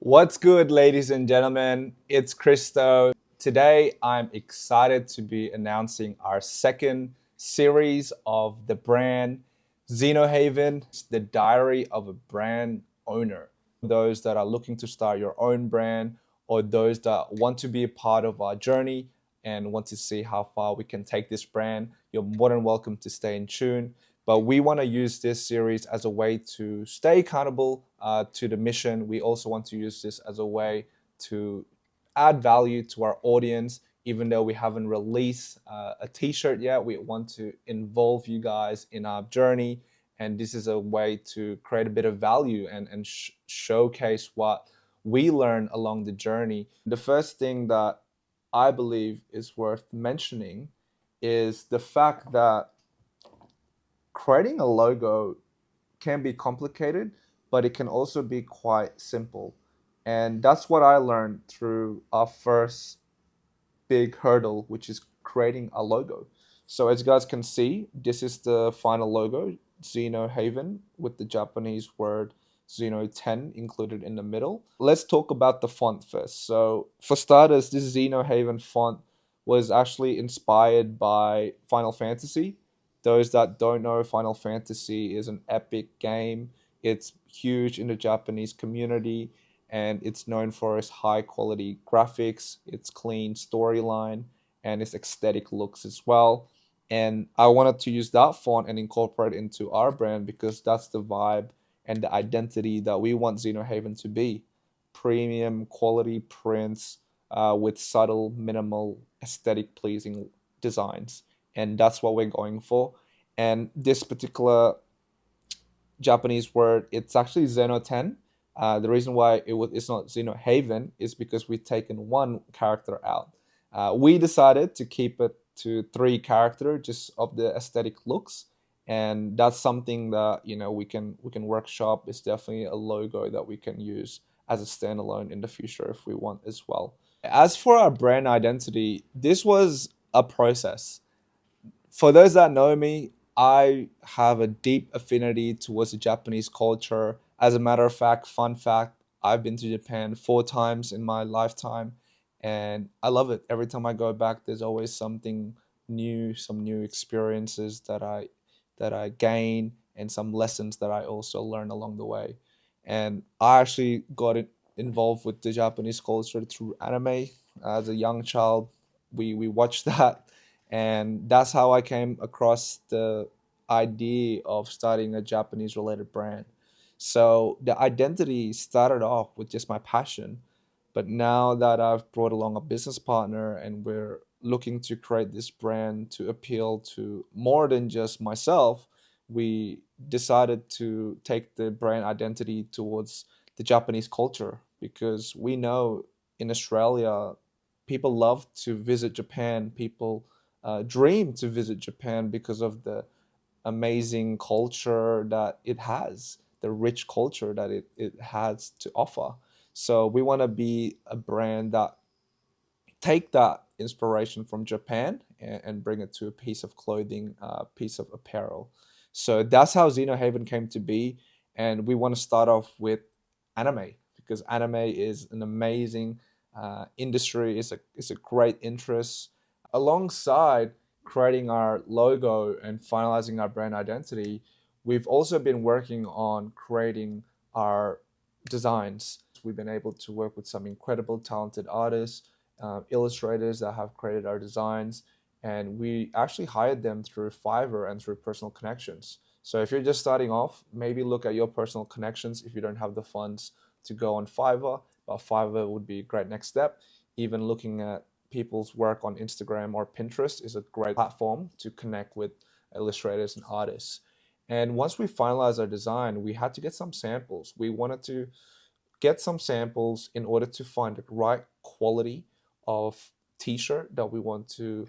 What's good, ladies and gentlemen? It's Christo. Today, I'm excited to be announcing our second series of the brand Xenohaven, the diary of a brand owner. Those that are looking to start your own brand, or those that want to be a part of our journey and want to see how far we can take this brand, you're more than welcome to stay in tune. But we want to use this series as a way to stay accountable to the mission. We also want to use this as a way to add value to our audience. Even though we haven't released a t-shirt yet, we want to involve you guys in our journey. And this is a way to create a bit of value and showcase what we learn along the journey. The first thing that I believe is worth mentioning is the fact that creating a logo can be complicated, but it can also be quite simple. And that's what I learned through our first big hurdle, which is creating a logo. So as you guys can see, this is the final logo, Xeno Haven, with the Japanese word Xeno 10 included in the middle. Let's talk about the font first. So for starters, this Xeno Haven font was actually inspired by Final Fantasy. Those that don't know, Final Fantasy is an epic game. It's huge in the Japanese community and it's known for its high quality graphics, its clean storyline, and its aesthetic looks as well. And I wanted to use that font and incorporate it into our brand because that's the vibe and the identity that we want Xenohaven to be. Premium quality prints with subtle, minimal, aesthetic pleasing designs. And that's what we're going for. And this particular Japanese word, it's actually Zeno 10. The reason why it's not Zeno Haven is because we've taken one character out. We decided to keep it to three character just of the aesthetic looks, and that's something that we can workshop. It's definitely a logo that we can use as a standalone in the future if we want as well. As for our brand identity, this was a process. For those that know me, I have a deep affinity towards the Japanese culture. As a matter of fact, fun fact, I've been to Japan 4 times in my lifetime and I love it. Every time I go back, there's always something new, some new experiences that I gain and some lessons that I also learn along the way. And I actually involved with the Japanese culture through anime as a young child. We watched that and that's how I came across the idea of starting a Japanese related brand. So the identity started off with just my passion, but now that I've brought along a business partner and we're looking to create this brand to appeal to more than just myself, we decided to take the brand identity towards the Japanese culture because we know in Australia people love to visit Japan. People dream to visit Japan because of the amazing culture that it has, the rich culture that it has to offer. So we want to be a brand that take that inspiration from Japan and bring it to a piece of clothing, piece of apparel. So that's how Xenohaven came to be. And we want to start off with anime because anime is an amazing industry. It's a great interest. Alongside creating our logo and finalizing our brand identity, we've also been working on creating our designs. We've been able to work with some incredible, talented artists, illustrators that have created our designs, and we actually hired them through Fiverr and through personal connections. So if you're just starting off, maybe look at your personal connections if you don't have the funds to go on Fiverr, but Fiverr would be a great next step. Even looking at people's work on Instagram or Pinterest is a great platform to connect with illustrators and artists. And once we finalized our design, we had to get some samples. We wanted to get some samples in order to find the right quality of t-shirt that we want to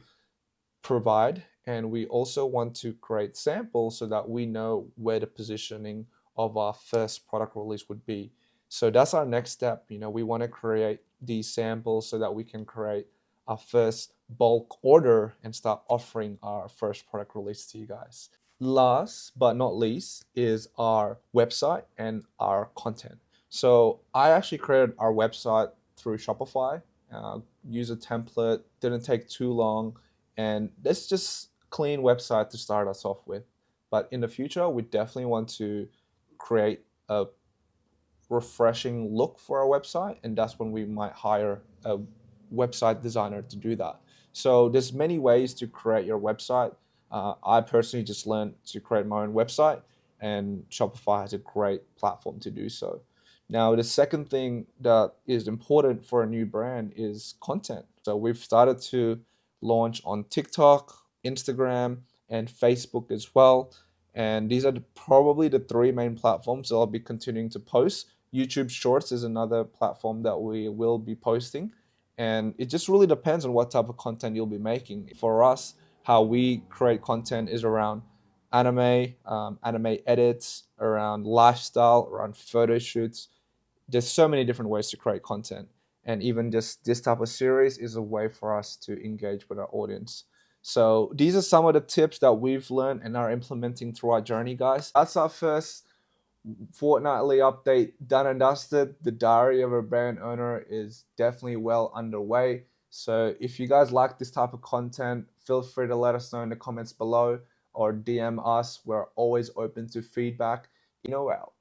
provide, and we also want to create samples so that we know where the positioning of our first product release would be. So that's our next step. We want to create these samples so that we can create our first bulk order and start offering our first product release to you guys. Last but not least is our website and our content. So I actually created our website through Shopify. Uh, use a template, didn't take too long, and that's just clean website to start us off with. But in the future, we definitely want to create a refreshing look for our website, and that's when we might hire a website designer to do that. So there's many ways to create your website. I personally just learned to create my own website, and Shopify has a great platform to do so. Now, the second thing that is important for a new brand is content. So we've started to launch on TikTok, Instagram, and Facebook as well. And these are probably the three main platforms that I'll be continuing to post. YouTube Shorts is another platform that we will be posting. And it just really depends on what type of content you'll be making. For us, how we create content is around anime edits, around lifestyle, around photo shoots. There's so many different ways to create content. And even just this type of series is a way for us to engage with our audience. So these are some of the tips that we've learned and are implementing through our journey, guys. That's our first fortnightly update done and dusted. The diary of a brand owner is definitely well underway. So if you guys like this type of content, feel free to let us know in the comments below or DM us. We're always open to feedback. In or out.